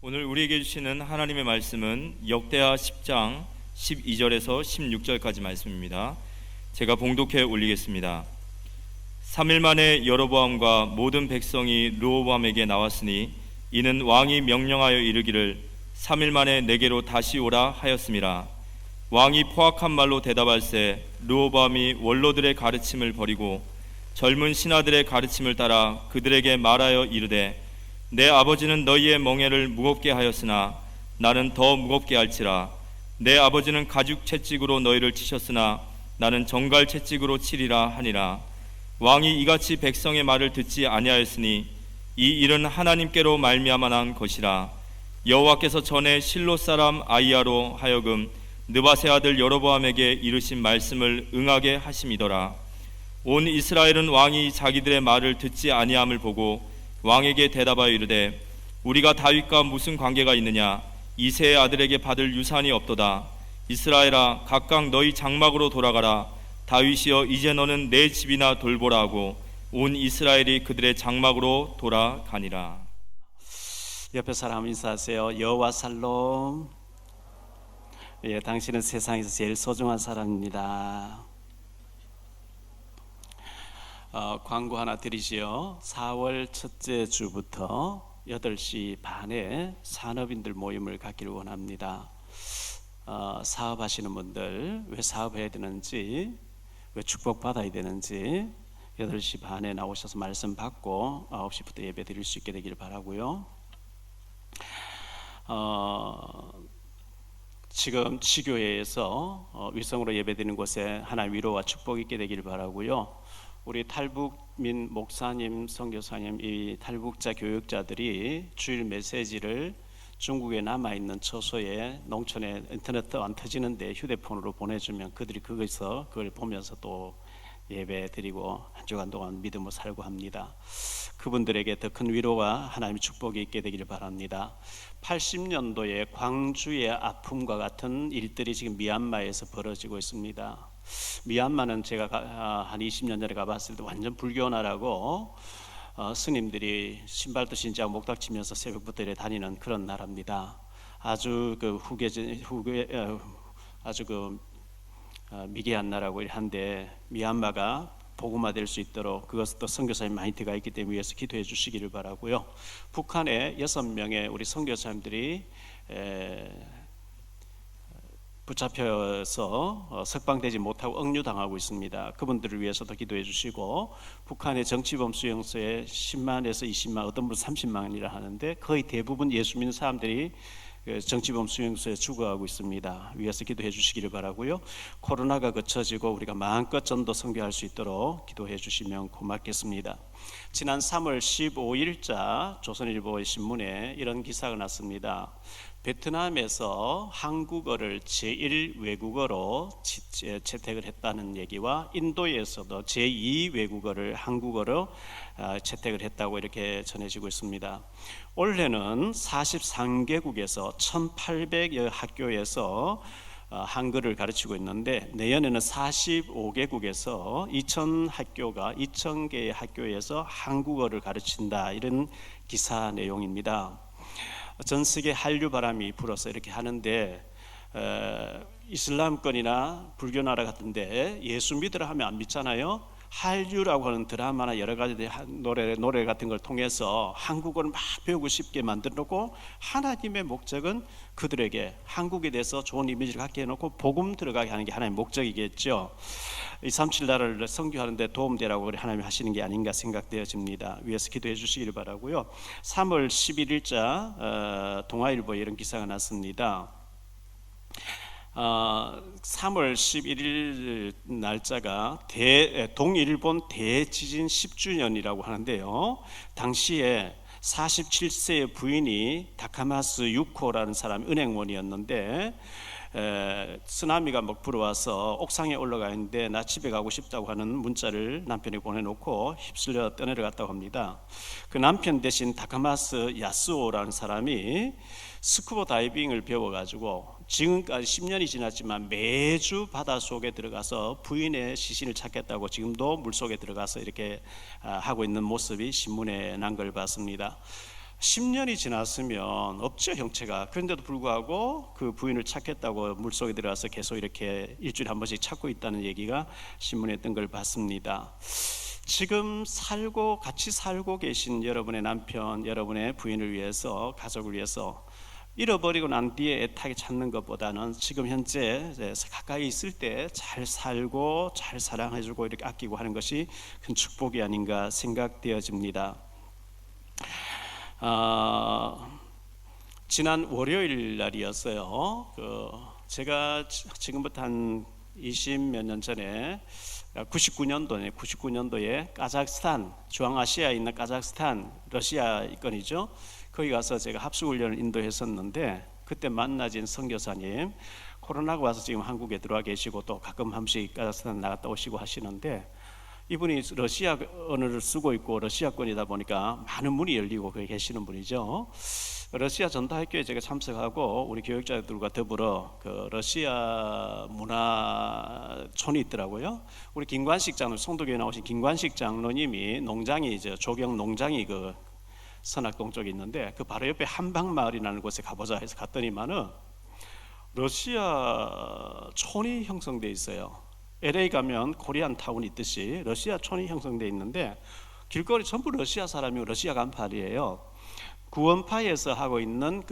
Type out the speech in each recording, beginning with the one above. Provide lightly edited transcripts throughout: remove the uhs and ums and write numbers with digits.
오늘 우리에게 주시는 하나님의 말씀은 역대하 10장 12절에서 16절까지 말씀입니다. 제가 봉독해 올리겠습니다. 3일 만에 여로보암과 모든 백성이 르호보암에게 나왔으니 이는 왕이 명령하여 이르기를 3일 만에 내게로 다시 오라 하였음이라. 왕이 포악한 말로 대답할세 르호보암이 원로들의 가르침을 버리고 젊은 신하들의 가르침을 따라 그들에게 말하여 이르되 내 아버지는 너희의 멍에를 무겁게 하였으나 나는 더 무겁게 할지라. 내 아버지는 가죽 채찍으로 너희를 치셨으나 나는 정갈 채찍으로 치리라 하니라. 왕이 이같이 백성의 말을 듣지 아니하였으니 이 일은 하나님께로 말미암아 난 것이라. 여호와께서 전에 실로 사람 아이야로 하여금 느바세 아들 여로보암에게 이르신 말씀을 응하게 하심이더라. 온 이스라엘은 왕이 자기들의 말을 듣지 아니함을 보고 왕에게 대답하여 이르되 우리가 다윗과 무슨 관계가 있느냐? 이새의 아들에게 받을 유산이 없도다. 이스라엘아 각각 너희 장막으로 돌아가라. 다윗이여 이제 너는 내 집이나 돌보라 하고 온 이스라엘이 그들의 장막으로 돌아가니라. 옆에 사람 인사하세요. 여호와 살롬. 예, 당신은 세상에서 제일 소중한 사람입니다. 광고 하나 드리지요. 4월 첫째 주부터 8시 반에 산업인들 모임을 갖기를 원합니다. 사업하시는 분들 왜 사업해야 되는지, 왜 축복받아야 되는지 8시 반에 나오셔서 말씀 받고 9시부터 예배 드릴 수 있게 되기를 바라고요. 지금 지교회에서 위성으로 예배드리는 곳에 하나님 위로와 축복이 있게 되기를 바라고요. 우리 탈북민 목사님, 선교사님, 이 탈북자 교육자들이 주일 메시지를 중국에 남아있는 처소에 농촌에 인터넷 안 터지는데 휴대폰으로 보내주면 그들이 거기서 그걸 보면서 또 예배 드리고 한 주간 동안 믿음으로 살고 합니다. 그분들에게 더 큰 위로와 하나님의 축복이 있게 되기를 바랍니다. 80년도에 광주의 아픔과 같은 일들이 지금 미얀마에서 벌어지고 있습니다. 미얀마는 제가 한 20년 전에 가봤을 때 완전 불교 나라고 스님들이 신발도 신자고 목닥치면서 새벽부터 이렇게 다니는 그런 나라입니다. 아주 미개한 나라고 한데 미얀마가 복음화될 수 있도록 그것도 선교사님 많이 들어가 있기 때문에 위해서 기도해 주시기를 바라고요. 북한에 6명의 우리 선교사님들이 붙잡혀서 석방되지 못하고 억류당하고 있습니다. 그분들을 위해서도 기도해 주시고, 북한의 정치범 수용소에 10만에서 20만, 어떤 분은 30만이라 하는데 거의 대부분 예수 믿는 사람들이 정치범 수용소에 죽어가고 있습니다. 위에서 기도해 주시기를 바라고요. 코로나가 그쳐지고 우리가 마음껏 전도 선교할 수 있도록 기도해 주시면 고맙겠습니다. 지난 3월 15일자 조선일보 신문에 이런 기사가 났습니다. 베트남에서 한국어를 제1 외국어로 채택을 했다는 얘기와 인도에서도 제2 외국어를 한국어로 채택을 했다고 이렇게 전해지고 있습니다. 올해는 43개국에서 1800여 학교에서 한글을 가르치고 있는데 내년에는 45개국에서 2000개의 학교에서 한국어를 가르친다, 이런 기사 내용입니다. 전 세계 한류 바람이 불어서 이렇게 하는데 이슬람권이나 불교 나라 같은데 예수 믿으라 하면 안 믿잖아요. 한류라고 하는 드라마나 여러 가지 노래 같은 걸 통해서 한국어를 막 배우고 싶게 만들고, 하나님의 목적은 그들에게 한국에 대해서 좋은 이미지를 갖게 해놓고 복음 들어가게 하는 게 하나님의 목적이겠죠. 237 나라를 선교하는 데 도움되라고 하나님이 하시는 게 아닌가 생각되어집니다. 위에서 기도해 주시기를 바라고요. 3월 11일자 동아일보에 이런 기사가 났습니다. 3월 11일 날짜가 동일본 대지진 10주년이라고 하는데요. 당시에 47세의 부인이 다카마스 유코라는 사람이 은행원이었는데 쓰나미가 막 불어와서 옥상에 올라가 있는데 나 집에 가고 싶다고 하는 문자를 남편에게 보내놓고 휩쓸려 떠내려갔다고 합니다. 그 남편 대신 다카마스 야스오라는 사람이 스쿠버 다이빙을 배워가지고 지금까지 10년이 지났지만 매주 바닷속에 들어가서 부인의 시신을 찾겠다고 지금도 물속에 들어가서 이렇게 하고 있는 모습이 신문에 난 걸 봤습니다. 10년이 지났으면 없죠, 형체가. 그런데도 불구하고 그 부인을 찾겠다고 물속에 들어가서 계속 이렇게 일주일에 한 번씩 찾고 있다는 얘기가 신문에 뜬 걸 봤습니다. 지금 같이 살고 계신 여러분의 남편, 여러분의 부인을 위해서, 가족을 위해서 잃어버리고 난 뒤에 애타게 찾는 것보다는 지금 현재 가까이 있을 때 잘 살고 잘 사랑해주고 이렇게 아끼고 하는 것이 큰 축복이 아닌가 생각되어집니다. 지난 월요일 날이었어요. 제가 지금부터 한 20몇 년 전에 99년도에 카자흐스탄, 중앙아시아에 있는 카자흐스탄, 러시아 이건이죠. 거기 가서 제가 합숙훈련을 인도했었는데 그때 만나진 선교사님, 코로나가 와서 지금 한국에 들어와 계시고 또 가끔 한 번씩 카자흐스탄 나갔다 오시고 하시는데, 이분이 러시아 언어를 쓰고 있고 러시아권이다 보니까 많은 문이 열리고 거기 계시는 분이죠. 러시아 전도학교에 제가 참석하고 우리 교육자들과 더불어 그 러시아 문화촌이 있더라고요. 우리 김관식 장로, 송도교회 나오신 김관식 장로님이 농장이 이제 조경 농장이 그 선악동 쪽에 있는데 그 바로 옆에 한방마을이라는 곳에 가보자 해서 갔더니만은 러시아 촌이 형성돼 있어요. LA 가면 코리안 타운이 있듯이 러시아 촌이 형성돼 있는데 길거리 전부 러시아 사람이고 러시아 간판이에요. 구원파에서 하고 있는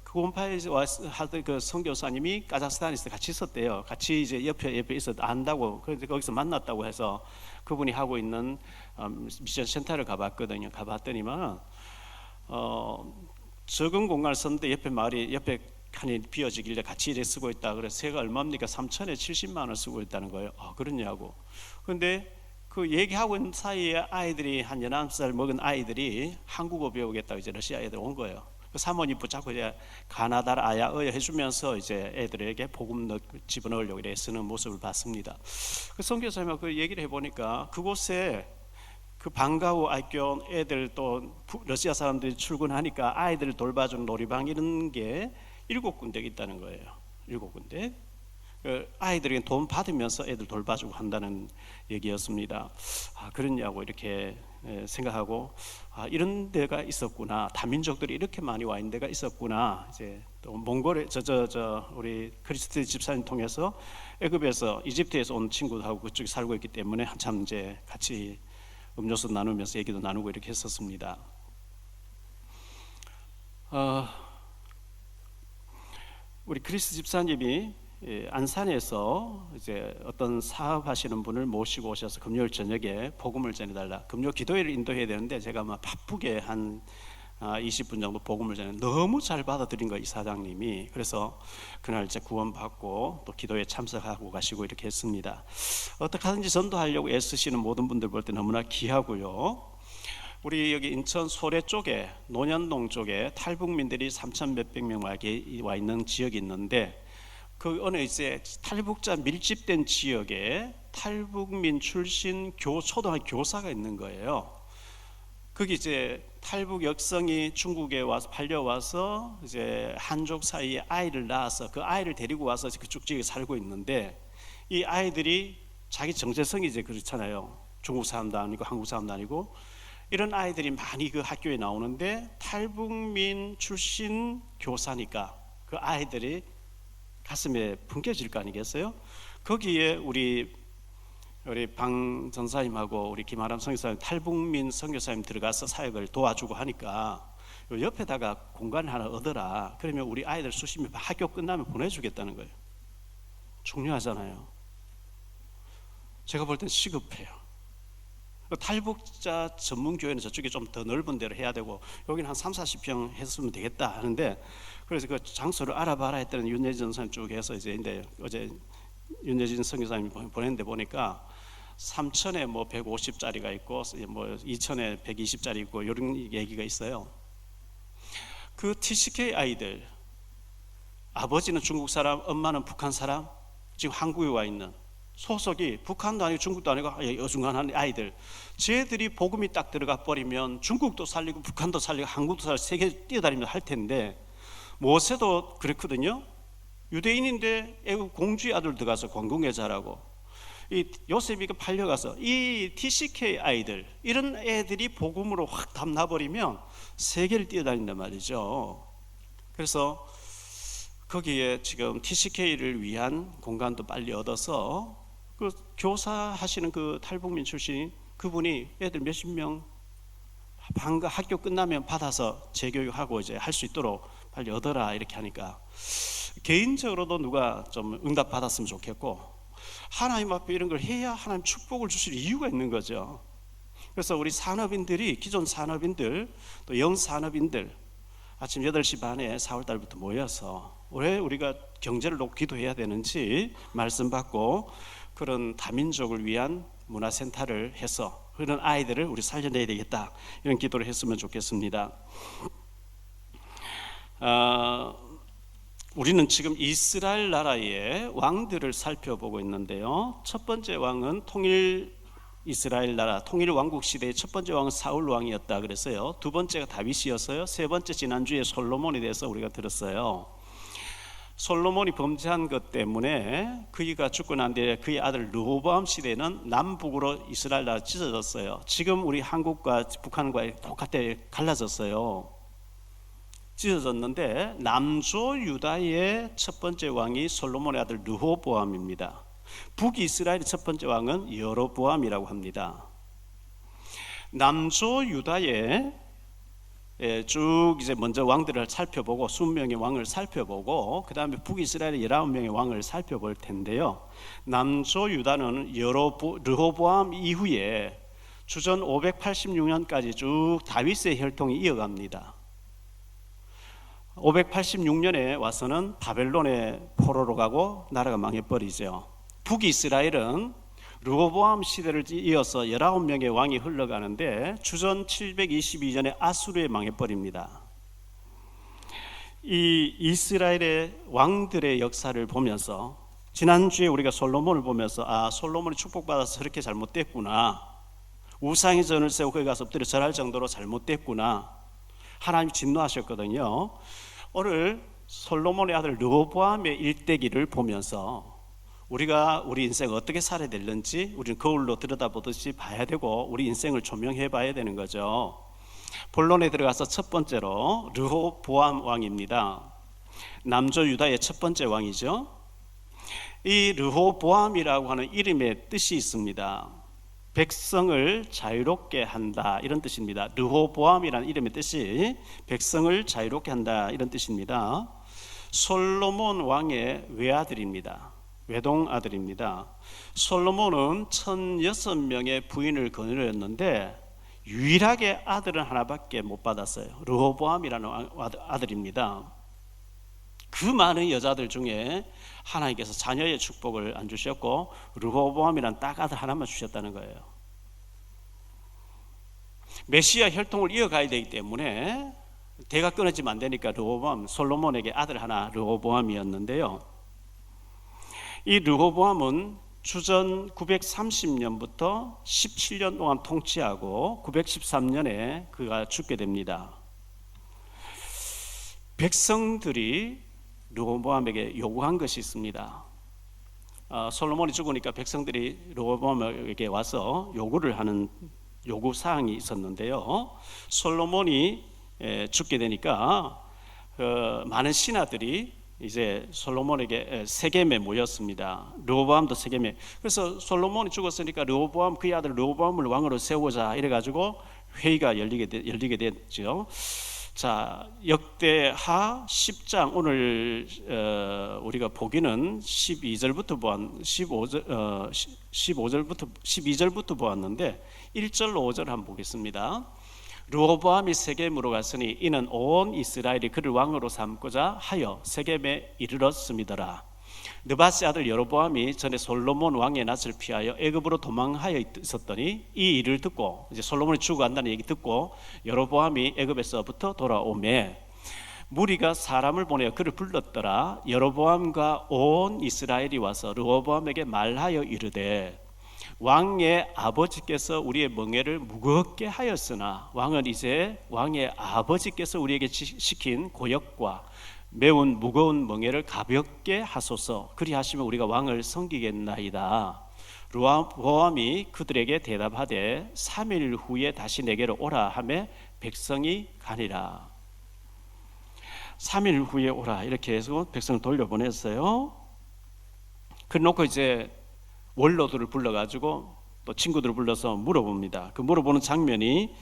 구원파에서 하던 그 선교사님이 카자흐스탄에서 같이 있었대요. 같이 이제 옆에 있어 안다고. 그래서 거기서 만났다고 해서 그분이 하고 있는 미션 센터를 가봤거든요. 가봤더니만 적은 공간을 썼는데 옆에 마을이 옆에 칸이 비어지길래 같이 일에 쓰고 있다. 그래서 세가 얼마입니까? 3천에 70만 원 쓰고 있다는 거예요. 그러냐고. 그런데 그 얘기하고 있는 사이에 아이들이 한 11살 먹은 아이들이 한국어 배우겠다고 이제 러시아 애들 온 거예요. 그 사모님 붙잡고 이제 가나다라 아야어야 해주면서 이제 애들에게 복음 집어넣으려고 이래 쓰는 모습을 봤습니다. 그 선교사님하고 그 얘기를 해보니까 그곳에 그 방과후 학교 애들 또 러시아 사람들이 출근하니까 아이들을 돌봐주는 놀이방 이런 게 7군데 있다는 거예요. 7군데. 아이들에게 돈 받으면서 애들 돌봐주고 한다는 얘기였습니다. 그러냐고 이렇게 생각하고 이런 데가 있었구나. 다민족들이 이렇게 많이 와 있는 데가 있었구나. 이제 또 몽골에 우리 크리스티 집사님 통해서 애굽에서 이집트에서 온 친구들하고 그쪽에 살고 있기 때문에 한참 이제 같이 음료수 나누면서 얘기도 나누고 이렇게 했었습니다. 우리 크리스 집사님이 안산에서 이제 어떤 사업하시는 분을 모시고 오셔서 금요일 저녁에 복음을 전해달라. 금요 기도회를 인도해야 되는데 제가 막 바쁘게 한 20분 정도 복음을 전해 너무 잘 받아들인 거예요, 이 사장님이. 그래서 그날 이제 구원받고 또 기도에 참석하고 가시고 이렇게 했습니다. 어떻게 하든지 전도하려고 애쓰시는 모든 분들 볼 때 너무나 귀하고요. 우리 여기 인천 소래 쪽에 논현동 쪽에 탈북민들이 3천 몇백 명 와 있는 지역이 있는데 그 어느 이제 탈북자 밀집된 지역에 탈북민 출신 초등학교 교사가 있는 거예요. 거기 이제 탈북 여성이 중국에 와서 팔려와서 이제 한족 사이에 아이를 낳아서 그 아이를 데리고 와서 그쪽 지역에 살고 있는데 이 아이들이 자기 정체성이 이제 그렇잖아요. 중국 사람도 아니고 한국 사람도 아니고 이런 아이들이 많이 그 학교에 나오는데 탈북민 출신 교사니까 그 아이들이 가슴에 붕괴질 거 아니겠어요? 거기에 우리 방 전사님하고 우리 김아람 선교사님 탈북민 선교사님 들어가서 사역을 도와주고 하니까 옆에다가 공간을 하나 얻어라. 그러면 우리 아이들 수십 명 학교 끝나면 보내주겠다는 거예요. 중요하잖아요. 제가 볼 땐 시급해요. 탈북자 전문 교회는 저쪽에 좀 더 넓은 데로 해야 되고 여기는 한 30-40평 했으면 되겠다 하는데 그래서 그 장소를 알아봐라 했더니 윤예진 선생 쪽에서 이제 어제 윤예진 선교사님 보냈는데 보니까 3천에 뭐 150짜리가 있고 뭐 2천에 120짜리 있고 이런 얘기가 있어요. 그 TCK 아이들 아버지는 중국 사람, 엄마는 북한 사람, 지금 한국에 와 있는 소속이 북한도 아니고 중국도 아니고 어중간한 아이들, 쟤들이 복음이 딱 들어가 버리면 중국도 살리고 북한도 살리고 한국도 살리고 세계 뛰어다니면서 할 텐데 모세도 그랬거든요. 유대인인데 애국 공주의 아들 들어가서 공공회 잘하고 이 요셉이 팔려가서 이 TCK 아이들 이런 애들이 복음으로 확 담나버리면 세계를 뛰어다닌단 말이죠. 그래서 거기에 지금 TCK를 위한 공간도 빨리 얻어서 그 교사하시는 그 탈북민 출신 그분이 애들 몇십 명 방과 학교 끝나면 받아서 재교육하고 이제 할 수 있도록 빨리 얻어라 이렇게 하니까 개인적으로도 누가 좀 응답 받았으면 좋겠고 하나님 앞에 이런 걸 해야 하나님 축복을 주실 이유가 있는 거죠. 그래서 우리 산업인들이 기존 산업인들 또 영산업인들 아침 8시 반에 4월 달부터 모여서 왜 우리가 경제를 놓고 기도해야 되는지 말씀 받고 그런 다민족을 위한 문화센터를 해서 그런 아이들을 우리 살려내야 되겠다 이런 기도를 했으면 좋겠습니다. 우리는 지금 이스라엘 나라의 왕들을 살펴보고 있는데요. 첫 번째 왕은 통일 이스라엘 나라 통일 왕국 시대의 첫 번째 왕은 사울 왕이었다 그랬어요. 두 번째가 다윗이었어요. 세 번째 지난주에 솔로몬에 대해서 우리가 들었어요. 솔로몬이 범죄한 것 때문에 그가 죽고 난 뒤에 그의 아들 르호보암 시대는 남북으로 이스라엘 나라 찢어졌어요. 지금 우리 한국과 북한과 똑같이 갈라졌어요. 찢어졌는데 남조 유다의 첫 번째 왕이 솔로몬의 아들 르호보암입니다. 북이스라엘의 첫 번째 왕은 여로보암이라고 합니다. 남조 유다의 쭉 이제 먼저 왕들을 살펴보고 20명의 왕을 살펴보고 그 다음에 북이스라엘의 19명의 왕을 살펴볼 텐데요. 남조 유다는 르호보암 이후에 주전 586년까지 쭉 다윗의 혈통이 이어갑니다. 586년에 와서는 바벨론의 포로로 가고 나라가 망해버리죠. 북이스라엘은 르호보암 시대를 이어서 19명의 왕이 흘러가는데 주전 722년에 아수르에 망해버립니다. 이 이스라엘의 왕들의 역사를 보면서 지난주에 우리가 솔로몬을 보면서 솔로몬이 축복받아서 저렇게 잘못됐구나, 우상의 전을 세우고 거기 가서 엎드려 절할 정도로 잘못됐구나, 하나님이 진노하셨거든요. 오늘 솔로몬의 아들 르호보암의 일대기를 보면서 우리가 우리 인생을 어떻게 살아야 되는지 우리는 거울로 들여다보듯이 봐야 되고 우리 인생을 조명해 봐야 되는 거죠. 본론에 들어가서 첫 번째로 르호보암 왕입니다. 남조 유다의 첫 번째 왕이죠. 이 르호보암이라고 하는 이름의 뜻이 있습니다. 백성을 자유롭게 한다 이런 뜻입니다. 르호보암이라는 이름의 뜻이 백성을 자유롭게 한다 이런 뜻입니다. 솔로몬 왕의 외아들입니다. 외동 아들입니다. 솔로몬은 1006명의 부인을 거느렸는데 유일하게 아들은 하나밖에 못 받았어요. 르호보암이라는 아들입니다. 그 많은 여자들 중에 하나님께서 자녀의 축복을 안 주셨고 르호보암이라는 딱 아들 하나만 주셨다는 거예요. 메시아 혈통을 이어가야 되기 때문에 대가 끊어지면 안 되니까 르호보암, 솔로몬에게 아들 하나 르호보암이었는데요. 이 르호보암은 주전 930년부터 17년 동안 통치하고 913년에 그가 죽게 됩니다. 백성들이 르호보암에게 요구한 것이 있습니다. 솔로몬이 죽으니까 백성들이 르호보암에게 와서 요구를 하는 요구 사항이 있었는데요. 솔로몬이 죽게 되니까 많은 신하들이 이제 솔로몬에게 세겜에 모였습니다. 르호보암도 세겜에. 그래서 솔로몬이 죽었으니까 르호보암 그의 아들 르호보암을 왕으로 세우자 이래가지고 회의가 열리게 됐죠. 자, 역대하 10장 오늘 우리가 보기는 12절부터 12절부터 보았는데 1절로 5절 한번 보겠습니다. 르호보암이 세겜으로 갔으니 이는 온 이스라엘이 그를 왕으로 삼고자 하여 세겜에 이르렀음이더라. 느바스의 아들 여로보암이 전에 솔로몬 왕의 낯을 피하여 애굽으로 도망하여 있었더니 이 일을 듣고 이제 솔로몬이 죽어간다는 얘기 듣고 여로보암이 애굽에서부터 돌아오매 무리가 사람을 보내어 그를 불렀더라. 여로보암과 온 이스라엘이 와서 르호보암에게 말하여 이르되 왕의 아버지께서 우리의 멍에를 무겁게 하였으나 왕은 이제 왕의 아버지께서 우리에게 시킨 고역과 매운 무거운 멍에를 가볍게 하소서. 그리하시면 우리가 왕을 섬기겠나이다. 르호보암이 그들에게 대답하되 3일 후에 다시 내게로 오라 하매 백성이 가니라. 3일 후에 오라 이렇게 해서 백성을 돌려보냈어요. 그래놓고 이제 원로들을 불러가지고 또 친구들을 불러서 물어봅니다. 그 물어보는 장면이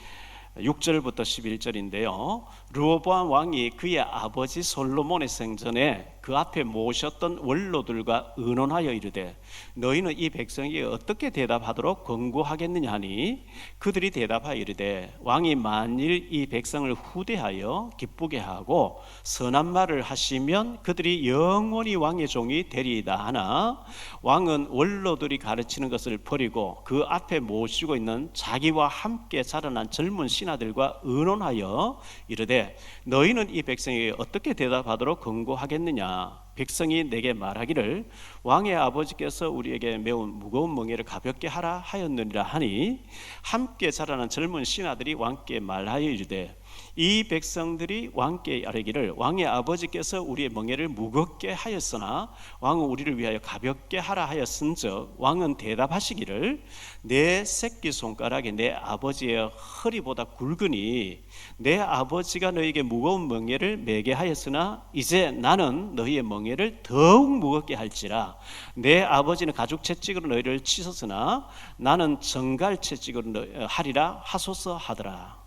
6절부터 11절인데요. 르호보암 왕이 그의 아버지 솔로몬의 생전에 그 앞에 모셨던 원로들과 의논하여 이르되 너희는 이 백성이 어떻게 대답하도록 권고하겠느냐 하니 그들이 대답하여 이르되 왕이 만일 이 백성을 후대하여 기쁘게 하고 선한 말을 하시면 그들이 영원히 왕의 종이 되리이다 하나 왕은 원로들이 가르치는 것을 버리고 그 앞에 모시고 있는 자기와 함께 자라난 젊은 신하들과 의논하여 이르되 너희는 이 백성에게 어떻게 대답하도록 권고하겠느냐. 백성이 내게 말하기를 왕의 아버지께서 우리에게 매우 무거운 멍에를 가볍게 하라 하였느니라 하니 함께 자라난 젊은 신하들이 왕께 말하여 이르되 이 백성들이 왕께 아뢰기를 왕의 아버지께서 우리의 멍에를 무겁게 하였으나 왕은 우리를 위하여 가볍게 하라 하였은즉 왕은 대답하시기를 내 새끼손가락이 내 아버지의 허리보다 굵으니 내 아버지가 너희에게 무거운 멍에를 매게 하였으나 이제 나는 너희의 멍에를 더욱 무겁게 할지라 내 아버지는 가죽 채찍으로 너희를 치셨으나 나는 정갈 채찍으로 하리라 하소서 하더라.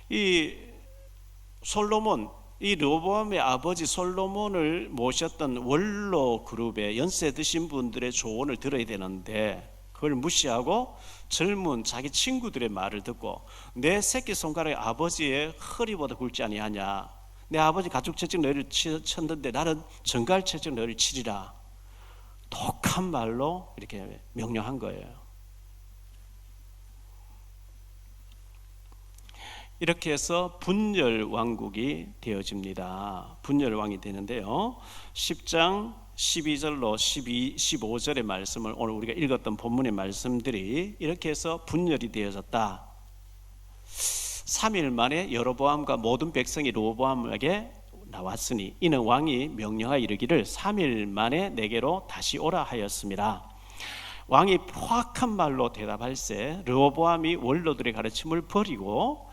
이 솔로몬, 이 르호보암의 아버지 솔로몬을 모셨던 원로 그룹의 연세 드신 분들의 조언을 들어야 되는데 그걸 무시하고 젊은 자기 친구들의 말을 듣고 내 새끼손가락이 아버지의 허리보다 굵지 아니하냐, 내 아버지 가죽채찍 너희를 쳤는데 나는 정갈채찍 너희를 치리라, 독한 말로 이렇게 명령한 거예요. 이렇게 해서 분열 왕국이 되어집니다. 분열 왕이 되는데요. 10장 12절로 15절의 말씀을 오늘 우리가 읽었던 본문의 말씀들이 이렇게 해서 분열이 되어졌다. 3일 만에 여로보암과 모든 백성이 르호보암에게 나왔으니 이는 왕이 명령하여 이르기를 3일 만에 내게로 다시 오라 하였습니다. 왕이 포악한 말로 대답할세 르호보암이 원로들의 가르침을 버리고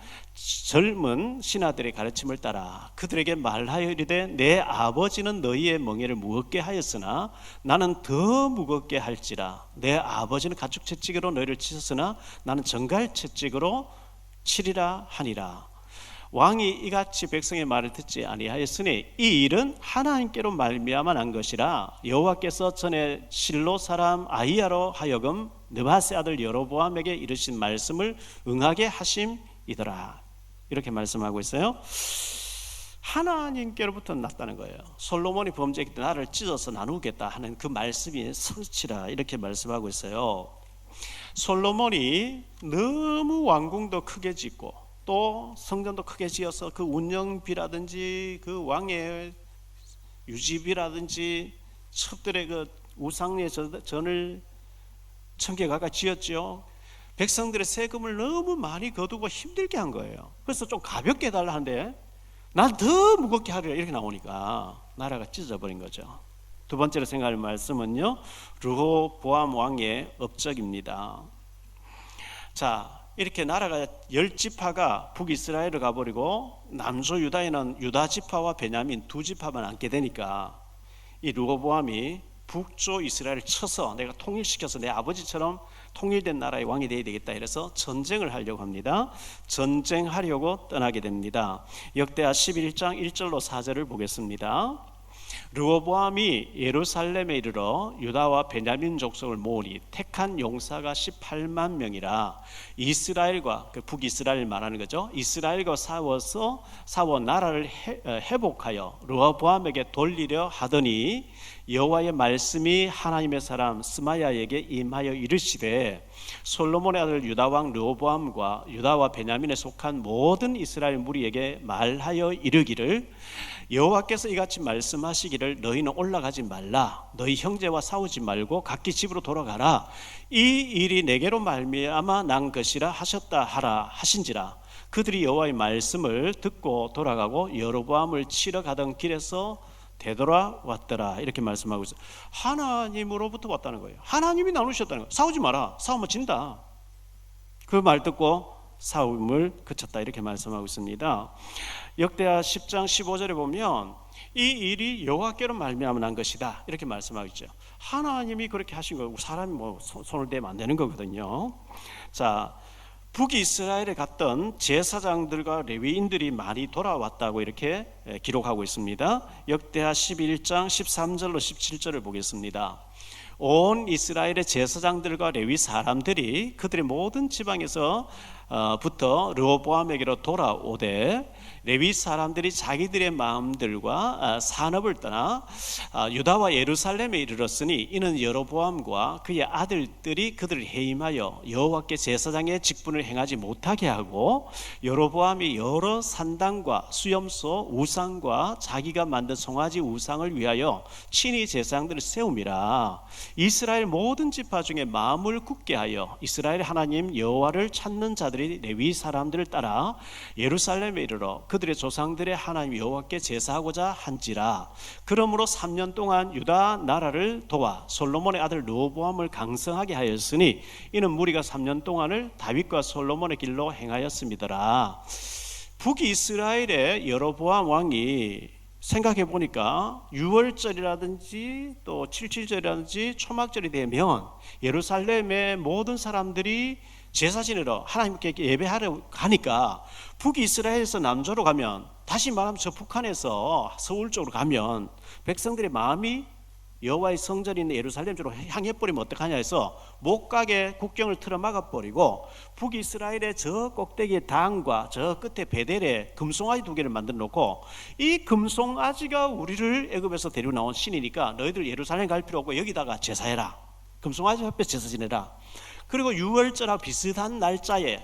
젊은 신하들의 가르침을 따라 그들에게 말하여 이르되 내 아버지는 너희의 멍에를 무겁게 하였으나 나는 더 무겁게 할지라 내 아버지는 가죽 채찍으로 너희를 치셨으나 나는 정갈 채찍으로 치리라 하니라. 왕이 이같이 백성의 말을 듣지 아니하였으니 이 일은 하나님께로 말미암아 난 것이라 여호와께서 전에 실로 사람 아히야로 하여금 느바세 아들 여로보암에게 이르신 말씀을 응하게 하심이더라. 이렇게 말씀하고 있어요. 하나님께로부터 났다는 거예요. 솔로몬이 범죄했기 때문에 나를 찢어서 나누겠다 하는 그 말씀이 성취라 이렇게 말씀하고 있어요. 솔로몬이 너무 왕궁도 크게 짓고 또 성전도 크게 지어서 그 운영비라든지 그 왕의 유지비라든지 첩들의 그 우상의 전을 1000개 가까이 지었죠. 백성들의 세금을 너무 많이 거두고 힘들게 한 거예요. 그래서 좀 가볍게 해달라 하는데 난 더 무겁게 하리라 이렇게 나오니까 나라가 찢어버린 거죠. 두 번째로 생각할 말씀은요, 르호보암 왕의 업적입니다. 자, 이렇게 나라가 10지파가 북이스라엘을 가버리고 남조 유다에는 유다 지파와 베냐민 두 지파만 남게 되니까 이 르호보암이 북조 이스라엘을 쳐서 내가 통일시켜서 내 아버지처럼 통일된 나라의 왕이 되어야 되겠다 이래서 전쟁을 하려고 합니다. 전쟁하려고 떠나게 됩니다. 역대하 11장 1절로 4절을 보겠습니다. 르호보암이 예루살렘에 이르러 유다와 베냐민 족속을 모으니 택한 용사가 18만 명이라 이스라엘과 그 북이스라엘 말하는 거죠. 이스라엘과 싸워 나라를 회복하여 르호보암에게 돌리려 하더니 여호와의 말씀이 하나님의 사람 스마야에게 임하여 이르시되 솔로몬의 아들 유다 왕 르호보암과 유다와 베냐민에 속한 모든 이스라엘 무리에게 말하여 이르기를 여호와께서 이같이 말씀하시기를 너희는 올라가지 말라 너희 형제와 싸우지 말고 각기 집으로 돌아가라 이 일이 내게로 말미암아 난 것이라 하셨다 하라 하신지라 그들이 여호와의 말씀을 듣고 돌아가고 여로보암을 치러 가던 길에서 되돌아왔더라 이렇게 말씀하고 있어요. 하나님으로부터 왔다는 거예요. 하나님이 나누셨다는 거예요. 싸우지 마라. 싸우면 진다. 그 말 듣고 싸움을 그쳤다 이렇게 말씀하고 있습니다. 역대하 10장 15절에 보면 이 일이 여호와께로 말미암아 난 것이다 이렇게 말씀하고 있죠. 하나님이 그렇게 하신 거고 사람이 뭐 손을 대면 안 되는 거거든요. 자, 북이스라엘에 갔던 제사장들과 레위인들이 많이 돌아왔다고 이렇게 기록하고 있습니다. 역대하 11장 13절로 17절을 보겠습니다. 온 이스라엘의 제사장들과 레위 사람들이 그들의 모든 지방에서 부터 르호보암에게로 돌아오되 레위 사람들이 자기들의 마음들과 산업을 떠나 유다와 예루살렘에 이르렀으니 이는 여로보암과 그의 아들들이 그들을 해임하여 여호와께 제사장의 직분을 행하지 못하게 하고 여로보암이 여러 산당과 수염소 우상과 자기가 만든 송아지 우상을 위하여 친히 제사장들을 세움이라. 이스라엘 모든 지파 중에 마음을 굳게 하여 이스라엘 하나님 여호와를 찾는 자들이 레위 사람들을 따라 예루살렘에 이르러 그들의 조상들의 하나님 여호와께 제사하고자 한지라. 그러므로 3년 동안 유다 나라를 도와 솔로몬의 아들 르호보암을 강성하게 하였으니 이는 무리가 3년 동안을 다윗과 솔로몬의 길로 행하였음이더라. 북이스라엘의 여로보암 왕이 생각해 보니까 6월절이라든지 또 77절이라든지 초막절이 되면 예루살렘의 모든 사람들이 제사 지내러 하나님께 예배하러 가니까 북이스라엘에서 남조로 가면, 다시 말하면 저 북한에서 서울 쪽으로 가면 백성들의 마음이 여호와의 성전이 있는 예루살렘 쪽으로 향해 버리면 어떡하냐 해서 못 가게 국경을 틀어 막아 버리고 북이스라엘의 저 꼭대기에 단과 저 끝에 베델에 금송아지 2개를 만들어 놓고 이 금송아지가 우리를 애굽에서 데리고 나온 신이니까 너희들 예루살렘 갈 필요 없고 여기다가 제사해라. 금송아지 앞에 제사 지내라. 그리고 6월절하고 비슷한 날짜에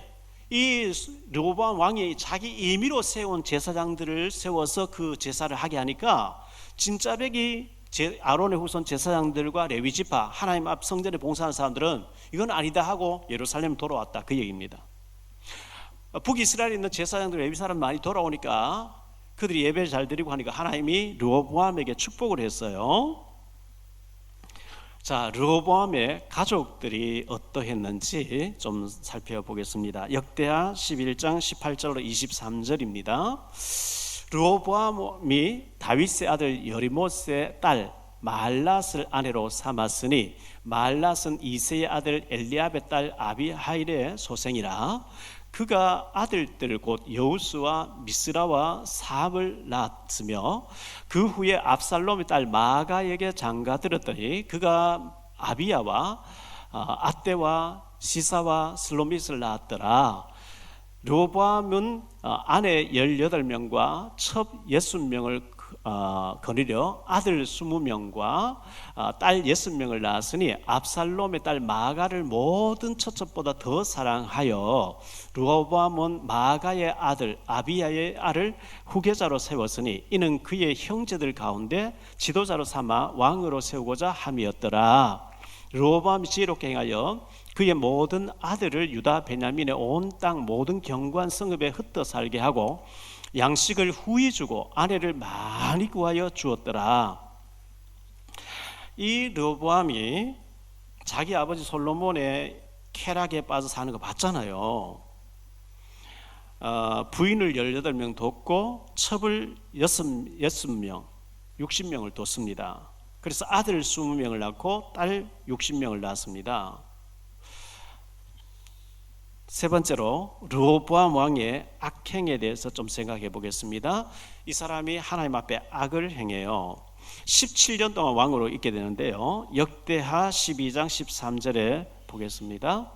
이 르호보암 왕이 자기 임의로 세운 제사장들을 세워서 그 제사를 하게 하니까 진짜배기 아론의 후손 제사장들과 레위 지파 하나님 앞 성전에 봉사하는 사람들은 이건 아니다 하고 예루살렘 돌아왔다 그 얘기입니다. 북이스라엘에 있는 제사장들 레위 사람 많이 돌아오니까 그들이 예배를 잘 드리고 하니까 하나님이 르호보암에게 축복을 했어요. 자, 르호보암의 가족들이 어떠했는지 좀 살펴보겠습니다. 역대하 11장 18절로 23절입니다. 르호보암이 다윗의 아들 여리못의 딸 마할랏을 아내로 삼았으니 마할랏은 이새의 아들 엘리압의 딸 아비하일의 소생이라. 그가 아들들 곧 여우스와 미스라와 사압을 낳았으며 그 후에 압살롬의 딸 마가에게 장가들었더니 그가 아비야와 아떼와 시사와 슬로밋을 낳았더라. 르호보암은 아내 18명과 첩 60명을 거느려 아들 20명과 딸 60명을 낳았으니 압살롬의 딸 마가를 모든 처첩보다 더 사랑하여 르호보암은 마가의 아들 아비야의 아를 후계자로 세웠으니 이는 그의 형제들 가운데 지도자로 삼아 왕으로 세우고자 함이었더라. 르호보암이 지혜롭게 행하여 그의 모든 아들을 유다 베냐민의 온 땅 모든 견고한 성읍에 흩어 살게 하고 양식을 후히 주고 아내를 많이 구하여 주었더라. 이 르호보암이 자기 아버지 솔로몬의 쾌락에 빠져 사는 거 봤잖아요. 부인을 18명 뒀고 첩을 60명, 60명을 뒀습니다. 그래서 아들 20명을 낳고 딸 60명을 낳았습니다. 세 번째로 르호보암 왕의 악행에 대해서 좀 생각해 보겠습니다. 이 사람이 하나님 앞에 악을 행해요. 17년 동안 왕으로 있게 되는데요. 역대하 12장 13절에 보겠습니다.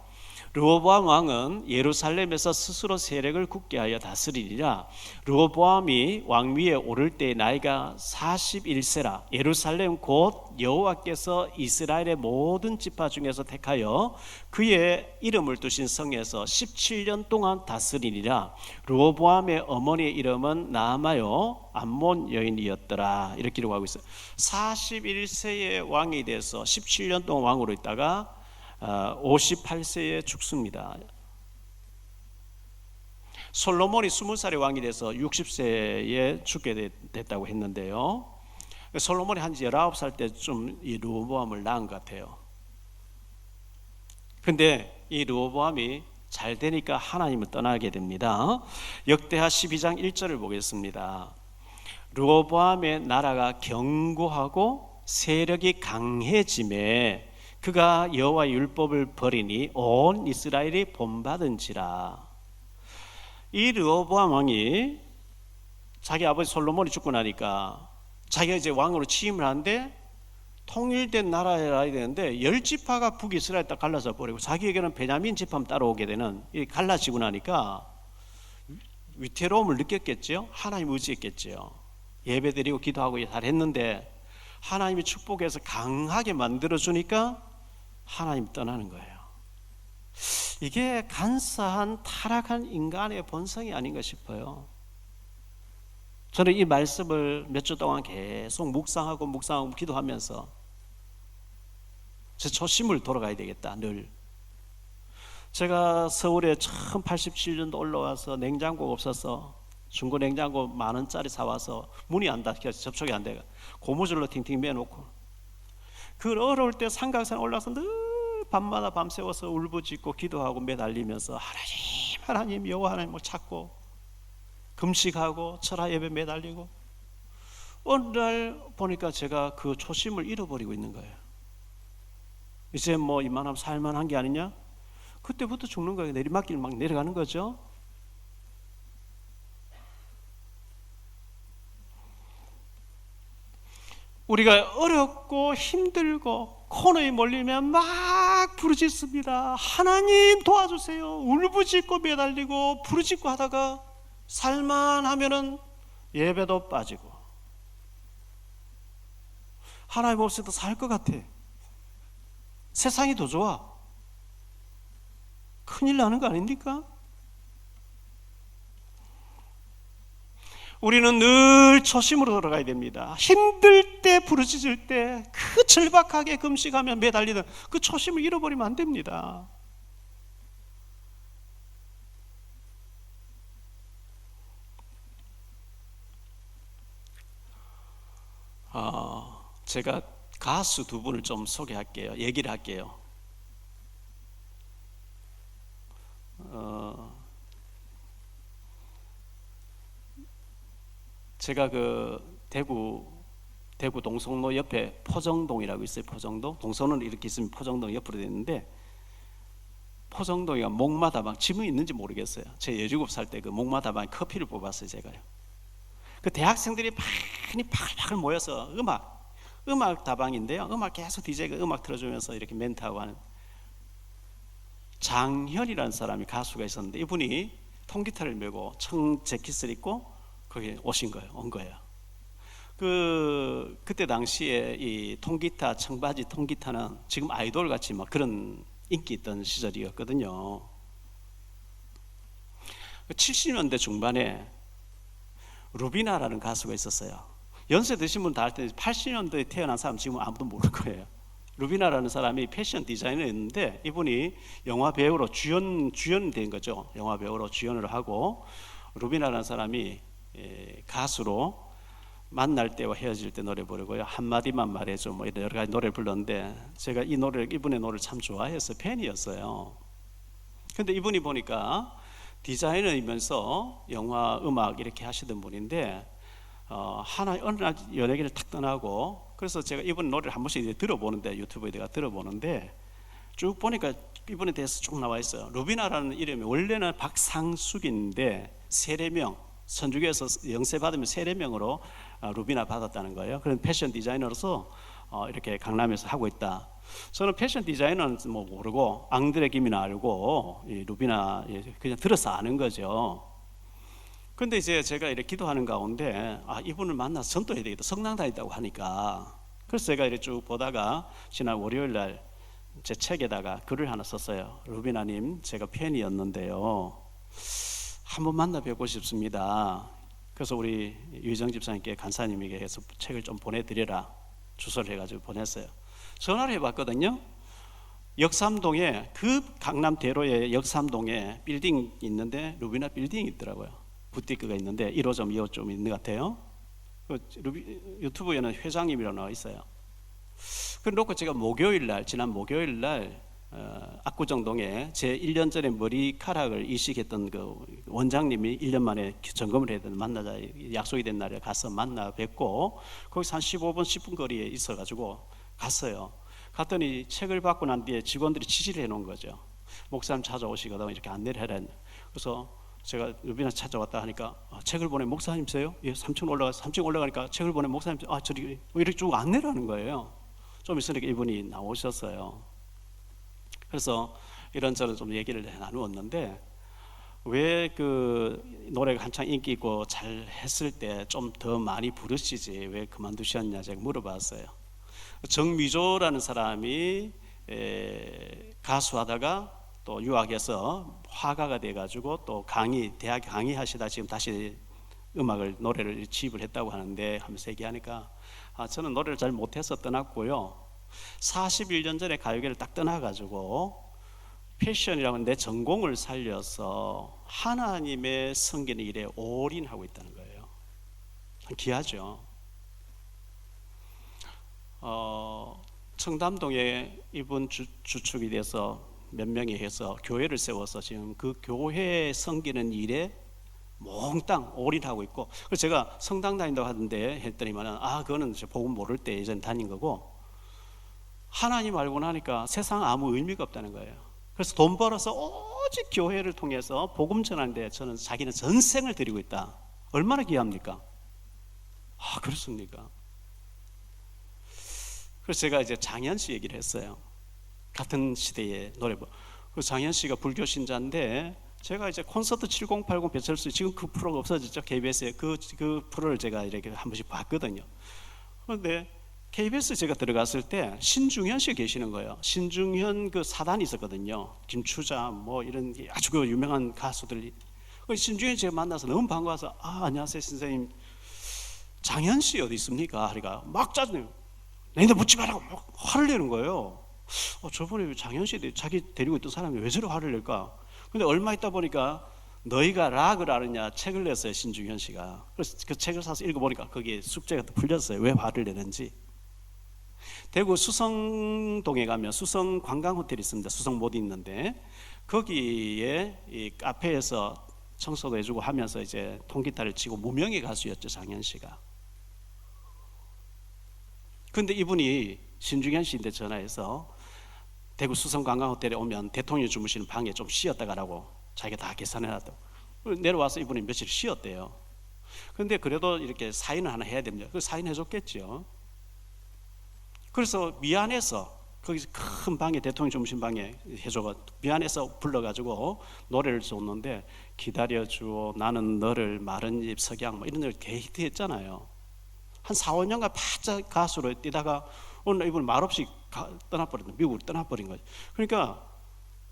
르호보암 왕은 예루살렘에서 스스로 세력을 굳게 하여 다스리니라. 르호보암이 왕위에 오를 때의 나이가 41세라. 예루살렘 곧 여호와께서 이스라엘의 모든 지파 중에서 택하여 그의 이름을 두신 성에서 17년 동안 다스리니라. 르호보암의 어머니의 이름은 나아마요 암몬 여인이었더라. 이렇게 기록하고 있어요. 41세의 왕이 돼서 17년 동안 왕으로 있다가 58세에 죽습니다. 솔로몬이 20살의 왕이 돼서 60세에 죽게 됐다고 했는데요. 솔로몬이 한 19살 때쯤 이 르호보암을 낳은 것 같아요. 근데 이 르호보암이 잘 되니까 하나님을 떠나게 됩니다. 역대하 12장 1절을 보겠습니다. 르호보암의 나라가 견고하고 세력이 강해짐에 그가 여호와의 율법을 버리니 온 이스라엘이 본받은지라. 이 르호보암 왕이 자기 아버지 솔로몬이 죽고 나니까 자기가 이제 왕으로 취임을 하는데 통일된 나라여야 되는데 10지파가 북이스라엘 딱 갈라져 버리고 자기에게는 베냐민 지파만 따라오게 되는, 이 갈라지고 나니까 위태로움을 느꼈겠죠. 하나님 의지했겠죠. 예배드리고 기도하고 잘했는데 하나님이 축복해서 강하게 만들어주니까 하나님 떠나는 거예요. 이게 간사한 타락한 인간의 본성이 아닌가 싶어요. 저는 이 말씀을 몇 주 동안 계속 묵상하고 기도하면서 제 초심을 돌아가야 되겠다. 늘 제가 서울에 처음 87년도 올라와서 냉장고가 없어서 중고 냉장고 10,000원짜리 사와서 문이 안 닫혀서 접촉이 안 돼가 고무줄로 팅팅 매놓고, 그 어려울 때 삼각산 올라서 늘 밤마다 밤새워서 울부짖고 기도하고 매달리면서 하나님 여호와 하나님을 찾고 금식하고 철야 예배 매달리고, 어느 날 보니까 제가 그 초심을 잃어버리고 있는 거예요. 이제 뭐 이만하면 살만한 게 아니냐? 그때부터 죽는 거예요. 내리막길 막 내려가는 거죠. 우리가 어렵고 힘들고 코너에 몰리면 막 부르짖습니다. 하나님 도와주세요. 울부짖고 매달리고 부르짖고 하다가 살만하면은 예배도 빠지고, 하나님 없어도 살 것 같아. 세상이 더 좋아. 큰일 나는 거 아닙니까? 우리는 늘 초심으로 돌아가야 됩니다. 힘들 때 부르짖을 때 그 절박하게 금식하며 매달리던 그 초심을 잃어버리면 안 됩니다. 제가 가수 두 분을 좀 소개할게요. 얘기를 할게요. 제가 그 대구 동성로 옆에 포정동이라고 있어요. 포정동. 동성로는 이렇게 있으면 포정동 옆으로 되어 있는데, 포정동이가 목마다방, 지금은 있는지 모르겠어요. 제 17살 때 그 목마다방에 커피를 뽑았어요. 제가요. 그 대학생들이 많이 파글파글 모여서 음악 다방인데요. 음악 계속 DJ가 음악 틀어주면서 이렇게 멘트하고 하는 장현이라는 사람이 가수가 있었는데, 이분이 통기타를 메고 청 재킷을 입고 거기 온 거예요. 그때 당시에 이 통기타, 청바지 통기타는 지금 아이돌 같이 막 그런 인기 있던 시절이었거든요. 70년대 중반에 루비나라는 가수가 있었어요. 연세 드신 분 다 알 텐데 80년대에 태어난 사람 지금 아무도 모를 거예요. 루비나라는 사람이 패션 디자이너였는데, 이분이 영화 배우로 주연된 거죠. 영화 배우로 주연을 하고, 루비나라는 사람이 가수로 만날 때와 헤어질 때 노래 부르고요. 한마디만 말해줘 뭐 여러 가지 노래 불렀는데, 제가 이분의 노래를 참 좋아해서 팬이었어요. 근데 이분이 보니까 디자이너이면서 영화 음악 이렇게 하시던 분인데, 어느 날 연예계를 탁 떠나고, 그래서 제가 이분 노래를 한 번씩 들어보는데, 유튜브에 내가 들어보는데 쭉 보니까 이분에 대해서 쭉 나와 있어요. 루비나라는 이름이 원래는 박상숙인데 세례명, 선주교에서 영세 받으면 세례명으로 루비나 받았다는 거예요. 그런 패션 디자이너로서 이렇게 강남에서 하고 있다. 저는 패션 디자이너는 뭐 모르고 앙드레 김이나 알고 이 루비나 그냥 들어서 아는 거죠. 근데 이제 제가 이렇게 기도하는 가운데 이분을 만나서 전도해야 되겠다. 성당 다닌다고 하니까. 그래서 제가 이렇게 쭉 보다가 지난 월요일 날 제 책에다가 글을 하나 썼어요. 루비나님, 제가 팬이었는데요, 한번 만나 뵙고 싶습니다. 그래서 우리 유희정 집사님께 간사님에게 해서 책을 좀 보내드려라 주소를 해가지고 보냈어요. 전화를 해봤거든요. 역삼동에, 그 강남 대로에 역삼동에 빌딩 있는데 루비나 빌딩이 있더라고요. 부티크가 있는데 1호점 2호점 있는 것 같아요. 유튜브에는 회장님이라고 나와 있어요. 그래놓고 제가 지난 목요일 날 압구정동에 제 1년 전에 머리카락을 이식했던 그 원장님이 1년 만에 점검을 해야 되는 만나자 약속이 된 날에 가서 만나 뵙고 거기서 한 15분 10분 거리에 있어가지고 갔어요. 갔더니 책을 받고 난 뒤에 직원들이 지시를 해놓은 거죠. 목사님 찾아오시거든 이렇게 안내를 해라. 그래서 제가 루비나 찾아왔다 하니까 책을 보내 목사님이세요? 예, 3층 올라가니까 책을 보내 목사님 저리 이렇게 쭉 안내를 하는 거예요. 좀 있으니까 이분이 나오셨어요. 그래서 이런저런 좀 얘기를 나누었는데 왜 그 노래가 한창 인기 있고 잘 했을 때 좀 더 많이 부르시지 왜 그만두셨냐 제가 물어봤어요. 정미조라는 사람이 가수하다가 또 유학해서 화가가 돼가지고 또 대학 강의하시다 지금 다시 노래를 취입을 했다고 하는데 하면서 얘기하니까 저는 노래를 잘 못해서 떠났고요. 41년 전에 가요계를 딱 떠나가지고 패션이라고 내 전공을 살려서 하나님의 섬기는 일에 올인하고 있다는 거예요. 귀하죠. 청담동에 이분 주축이 돼서 몇 명이 해서 교회를 세워서 지금 그 교회 섬기는 일에 몽땅 올인하고 있고, 그래서 제가 성당 다닌다고 하던데 했더니만은 그거는 복음 모를 때 예전에 다닌 거고 하나님 알고 나니까 세상 아무 의미가 없다는 거예요. 그래서 돈 벌어서 오직 교회를 통해서 복음 전하는데 저는 자기는 전생을 드리고 있다. 얼마나 귀합니까? 그렇습니까? 그래서 제가 이제 장현 씨 얘기를 했어요. 같은 시대의 노래부. 그 장현 씨가 불교 신자인데 제가 이제 콘서트 7080 배철수 지금 그 프로가 없어졌죠. KBS에 그 프로를 제가 이렇게 한 번씩 봤거든요. 그런데 KBS 제가 들어갔을 때 신중현 씨 계시는 거예요. 신중현 그 사단이 있었거든요. 김추자 뭐 이런 아주 그 유명한 가수들이. 신중현 제가 만나서 너무 반가워서 안녕하세요 선생님, 장현 씨 어디 있습니까? 하니까 막 짜증내요. 너희들 묻지 말라고 막 화를 내는 거예요. 저번에 장현 씨 자기 데리고 있던 사람이 왜 저렇게 화를 낼까? 근데 얼마 있다 보니까 너희가 락을 아느냐 책을 냈어요. 신중현 씨가. 그래서 그 책을 사서 읽어보니까 거기에 숙제가 풀렸어요. 왜 화를 내는지. 대구 수성동에 가면 수성 관광호텔이 있습니다. 수성 못 있는데 거기에 이 카페에서 청소도 해주고 하면서 이제 통기타를 치고 무명의 가수였죠. 장현 씨가. 근데 이분이 신중현 씨인데 전화해서 대구 수성 관광호텔에 오면 대통령이 주무시는 방에 좀 쉬었다 가라고 자기가 다 계산해놨다고. 내려와서 이분이 며칠 쉬었대요. 근데 그래도 이렇게 사인을 하나 해야 됩니다. 그 사인해줬겠죠. 그래서 미안해서 거기서 큰 방에 대통령 주무신 방에 해줘가 미안해서 불러가지고 노래를 줬는데 기다려주오 나는 너를 마른 잎 석양 뭐 이런 노래 히트했잖아요. 한 4, 5년간 바짝 가수로 뛰다가 오늘 이분 말없이 떠나버렸다. 미국으로 떠나버린 거죠. 그러니까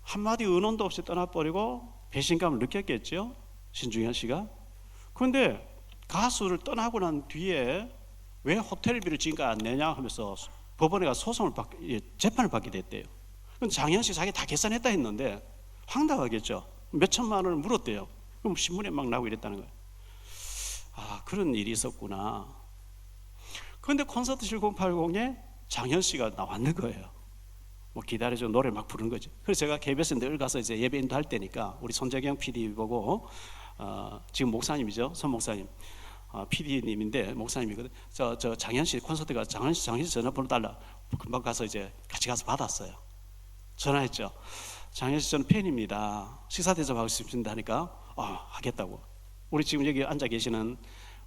한마디 은원도 없이 떠나버리고 배신감을 느꼈겠죠. 신중현 씨가. 그런데 가수를 떠나고 난 뒤에 왜 호텔비를 지금까지 안 내냐 하면서 법원에 가서 재판을 받게 됐대요. 그럼 장현 씨 자기 다 계산했다 했는데 황당하겠죠. 몇 천만 원을 물었대요. 그럼 신문에 막 나오고 이랬다는 거예요. 그런 일이 있었구나. 그런데 콘서트 7080에 장현 씨가 나왔는 거예요. 뭐 기다려줘 노래 막 부르는 거죠. 그래서 제가 KBS 늘 가서 이제 예배 인도할 때니까 우리 손재경 PD 보고 지금 목사님이죠. 손 목사님. PD님인데 목사님이거든. 저 장현 씨 콘서트가 장현 씨 전화번호 달라. 금방 가서 이제 같이 가서 받았어요. 전화했죠. 장현 씨 저는 팬입니다. 식사 대접하고 싶습니다 하니까 하겠다고. 우리 지금 여기 앉아 계시는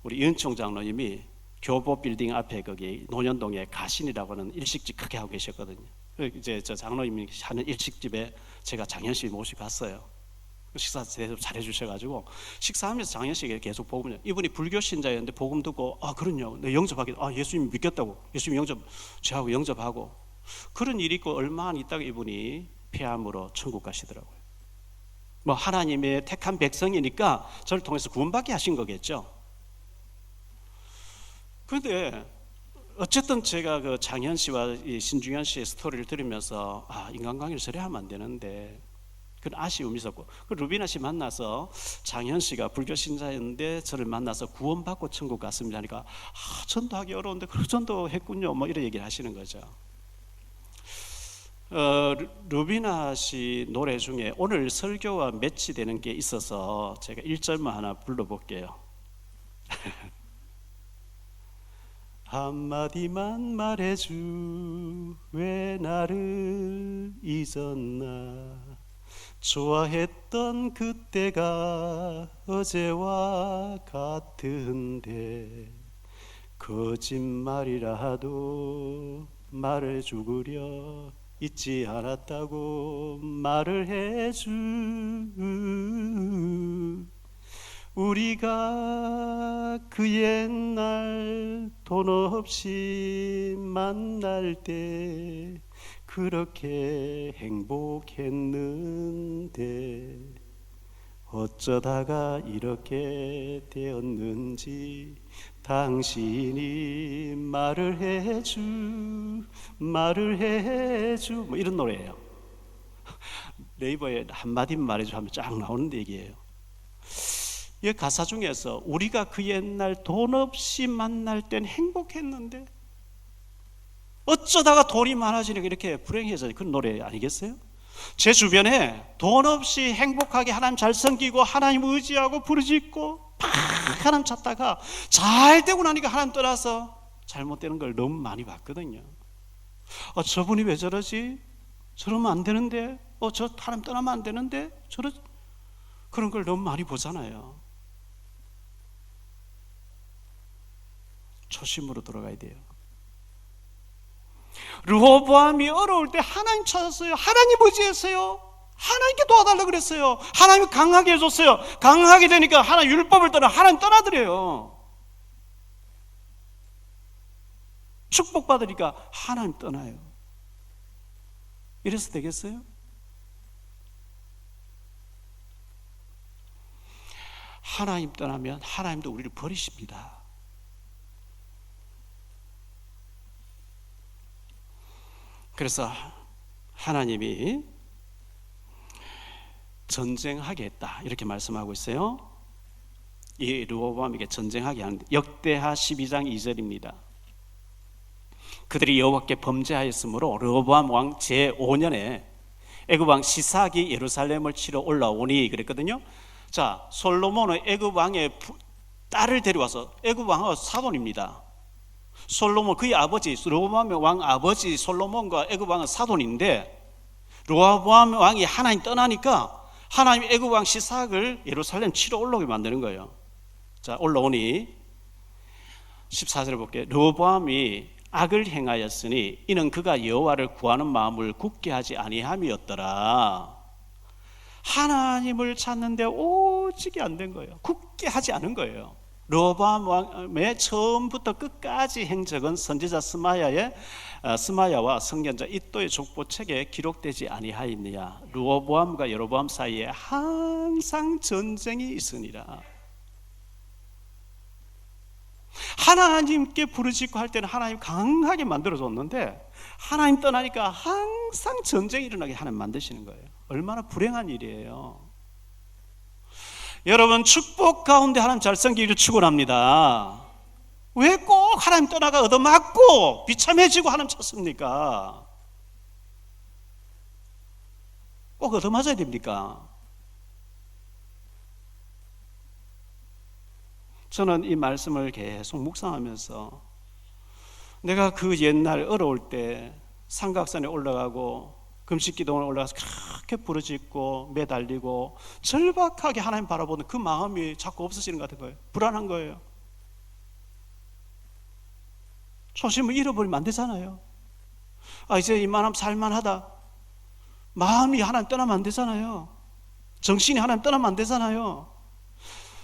우리 이은총 장로님이 교보 빌딩 앞에 거기 논현동에 가신이라고 하는 일식집 크게 하고 계셨거든요. 이제 저 장로님이 하는 일식집에 제가 장현 씨 모시고 갔어요. 식사 대접 잘 해주셔가지고 식사하면서 장현 씨에게 계속 복음을. 이분이 불교 신자였는데 복음 듣고 그럼요. 내 영접하게 예수님 믿겠다고 예수님 저하고 영접하고 그런 일이 있고 얼마 안 있다가 이분이 폐암으로 천국 가시더라고요. 뭐 하나님의 택한 백성이니까 저를 통해서 구원받게 하신 거겠죠. 그런데 어쨌든 제가 그 장현 씨와 이 신중현 씨의 스토리를 들으면서 인간관계를 저래 하면 안 되는데 그런 아쉬움이 있었고, 그 루비나 씨 만나서 장현 씨가 불교 신자였는데 저를 만나서 구원받고 천국 갔습니다 하니까 전도하기 어려운데 그 전도했군요, 뭐 이런 얘기를 하시는 거죠. 루비나 씨 노래 중에 오늘 설교와 매치되는 게 있어서 제가 1절만 하나 불러볼게요. 한마디만 말해줘, 왜 나를 잊었나. 좋아했던 그때가 어제와 같은데 거짓말이라도 말을 죽으려 잊지 않았다고 말을 해줘. 우리가 그 옛날 돈 없이 만날 때 그렇게 행복했는데 어쩌다가 이렇게 되었는지 당신이 말을 해줘 뭐 이런 노래예요. 네이버에 한마디만 말해줘 하면 쫙 나오는 얘기예요. 이 가사 중에서 우리가 그 옛날 돈 없이 만날 땐 행복했는데 어쩌다가 돈이 많아지니까 이렇게 불행해져요. 그런 노래 아니겠어요? 제 주변에 돈 없이 행복하게 하나님 잘 섬기고 하나님 의지하고 부르짖고 막 하나님 찾다가 잘 되고 나니까 하나님 떠나서 잘못되는 걸 너무 많이 봤거든요. 저분이 왜 저러지? 저러면 안 되는데, 저 하나님 떠나면 안 되는데, 그런 걸 너무 많이 보잖아요. 초심으로 돌아가야 돼요. 르호보암이 어려울 때 하나님 찾았어요. 하나님 의지했어요. 하나님께 도와달라고 그랬어요. 하나님이 강하게 해줬어요. 강하게 되니까 하나님 율법을 떠나 하나님 떠나더래요. 축복받으니까 하나님 떠나요. 이래서 되겠어요? 하나님 떠나면 하나님도 우리를 버리십니다. 그래서 하나님이 전쟁하게 했다 이렇게 말씀하고 있어요. 이 르호보암에게 전쟁하게 하는데 역대하 12장 2절입니다. 그들이 여호와께 범죄하였으므로 르호보암 왕 제5년에 애굽 왕 시삭이 예루살렘을 치러 올라오니 그랬거든요. 자, 솔로몬은 애굽 왕의 딸을 데려와서, 애굽 왕은 사돈입니다. 솔로몬, 그의 아버지 르호보암 왕 아버지 솔로몬과 애굽 왕은 사돈인데 르호보암 왕이 하나님 떠나니까 하나님 애굽 왕 시삭을 예루살렘 치러 올라오게 만드는 거예요. 자, 올라오니 14절을 볼게요. 르호보암이 악을 행하였으니 이는 그가 여호와를 구하는 마음을 굳게 하지 아니함이었더라. 하나님을 찾는데 오직이 안 된 거예요. 굳게 하지 않은 거예요. 르호보암 왕의 처음부터 끝까지 행적은 선지자 스마야와 선견자 이또의 족보책에 기록되지 아니하였느냐. 르호보암과 여로보암 사이에 항상 전쟁이 있으니라. 하나님께 부르짖고 할 때는 하나님 강하게 만들어줬는데 하나님 떠나니까 항상 전쟁이 일어나게 하나님 만드시는 거예요. 얼마나 불행한 일이에요. 여러분, 축복 가운데 하나님 잘 섬기기를 축원합니다. 왜 꼭 하나님 떠나가 얻어맞고 비참해지고 하나님 찾습니까? 꼭 얻어맞아야 됩니까? 저는 이 말씀을 계속 묵상하면서 내가 그 옛날 어려울 때 삼각산에 올라가고 금식기도원에 올라가서 그렇게 부르짖고 매달리고 절박하게 하나님 바라보는 그 마음이 자꾸 없어지는 것 같은 거예요. 불안한 거예요. 초심을 잃어버리면 안 되잖아요. 이제 이만하면 살만하다. 마음이 하나님 떠나면 안 되잖아요. 정신이 하나님 떠나면 안 되잖아요.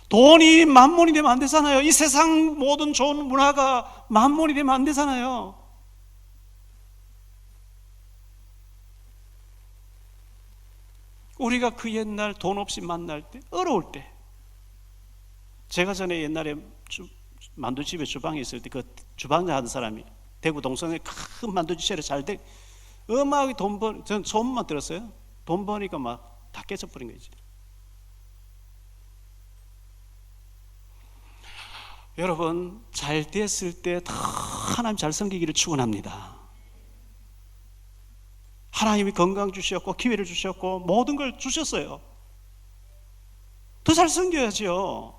돈이 만몬이 되면 안 되잖아요. 이 세상 모든 좋은 문화가 만몬이 되면 안 되잖아요. 우리가 그 옛날 돈 없이 만날 때, 어려울 때, 제가 전에 옛날에 만두집에 주방에 있을 때 그 주방장 하는 사람이 대구 동성에 큰 만두집에 잘 돼, 음악이 돈 번, 저는 소문만 들었어요. 돈 버니까 막 다 깨져버린 거지. 여러분, 잘 됐을 때 다 하나님 잘 섬기기를 축원합니다. 하나님이 건강 주셨고 기회를 주셨고 모든 걸 주셨어요. 더 잘 섬겨야죠.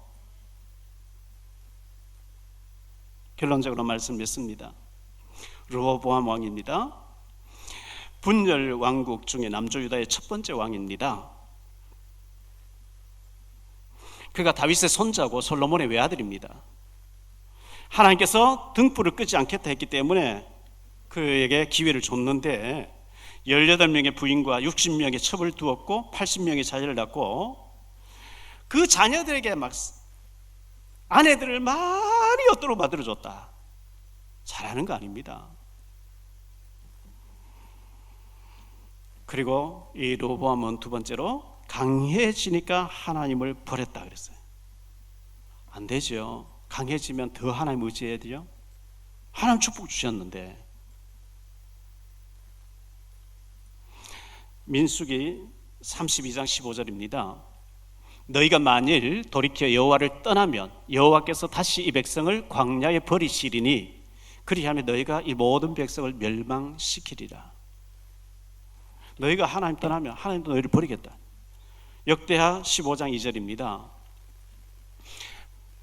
결론적으로 말씀 맺습니다. 르호보암 왕입니다. 분열 왕국 중에 남조 유다의 첫 번째 왕입니다. 그가 다윗의 손자고 솔로몬의 외아들입니다. 하나님께서 등불을 끄지 않겠다 했기 때문에 그에게 기회를 줬는데 18명의 부인과 60명의 첩을 두었고 80명의 자녀를 낳고 그 자녀들에게 막 아내들을 많이 엿도록 만들어줬다. 잘하는 거 아닙니다. 그리고 이 르호보암은 두 번째로 강해지니까 하나님을 버렸다 그랬어요. 안 되죠. 강해지면 더 하나님 의지해야 돼요. 하나님 축복 주셨는데. 민수기 32장 15절입니다. 너희가 만일 돌이켜 여호와를 떠나면 여호와께서 다시 이 백성을 광야에 버리시리니 그리하면 너희가 이 모든 백성을 멸망시키리라. 너희가 하나님 떠나면 하나님도 너희를 버리겠다. 역대하 15장 2절입니다.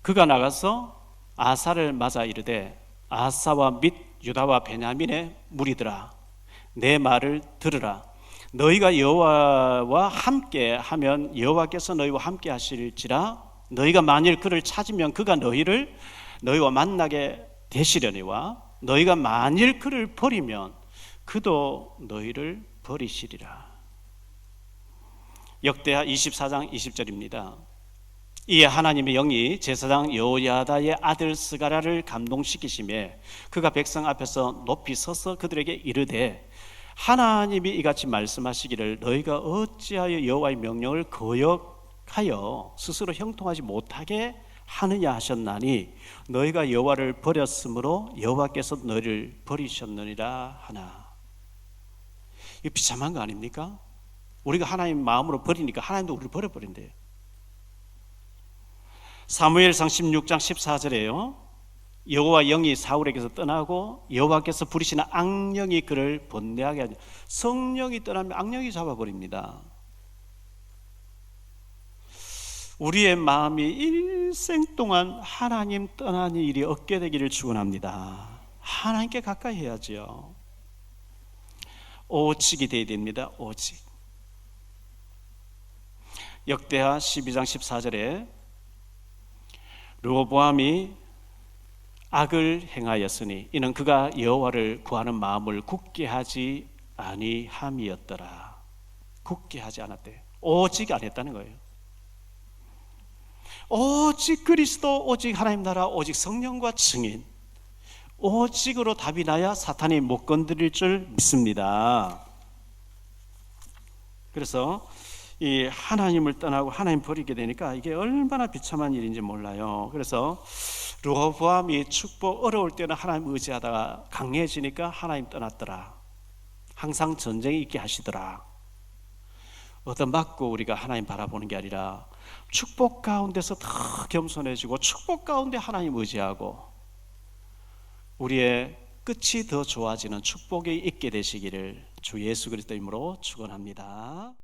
그가 나가서 아사를 맞아 이르되 아사와 및 유다와 베냐민의 무리들아 내 말을 들으라. 너희가 여호와와 함께 하면 여호와께서 너희와 함께 하실지라. 너희가 만일 그를 찾으면 그가 너희와 만나게 되시려니와 너희가 만일 그를 버리면 그도 너희를 버리시리라. 역대하 24장 20절입니다. 이에 하나님의 영이 제사장 여호야다의 아들 스가랴를 감동시키시매 그가 백성 앞에서 높이 서서 그들에게 이르되 하나님이 이같이 말씀하시기를 너희가 어찌하여 여호와의 명령을 거역하여 스스로 형통하지 못하게 하느냐 하셨나니 너희가 여호와를 버렸으므로 여호와께서 너희를 버리셨느니라 하나. 이거 비참한 거 아닙니까? 우리가 하나님 마음으로 버리니까 하나님도 우리를 버려버린대요. 사무엘상 16장 14절에요. 여호와 영이 사울에게서 떠나고 여호와께서 부리시는 악령이 그를 번뇌하게 하죠. 성령이 떠나면 악령이 잡아버립니다. 우리의 마음이 일생 동안 하나님 떠나는 일이 없게 되기를 축원합니다. 하나님께 가까이 해야죠. 오직이 되어야 됩니다. 오직. 역대하 12장 14절에 르호보암이 악을 행하였으니 이는 그가 여호와를 구하는 마음을 굳게 하지 아니함이었더라. 굳게 하지 않았대요. 오직 안 했다는 거예요. 오직 그리스도, 오직 하나님 나라, 오직 성령과 증인, 오직으로 답이 나야 사탄이 못 건드릴 줄 믿습니다. 그래서 이 하나님을 떠나고 하나님 버리게 되니까 이게 얼마나 비참한 일인지 몰라요. 그래서 르호보암이 축복 어려울 때는 하나님 의지하다가 강해지니까 하나님 떠났더라. 항상 전쟁이 있게 하시더라. 얻어맞고 우리가 하나님 바라보는 게 아니라 축복 가운데서 더 겸손해지고 축복 가운데 하나님 의지하고 우리의 끝이 더 좋아지는 축복이 있게 되시기를 주 예수 그리스도 이름으로 축원합니다.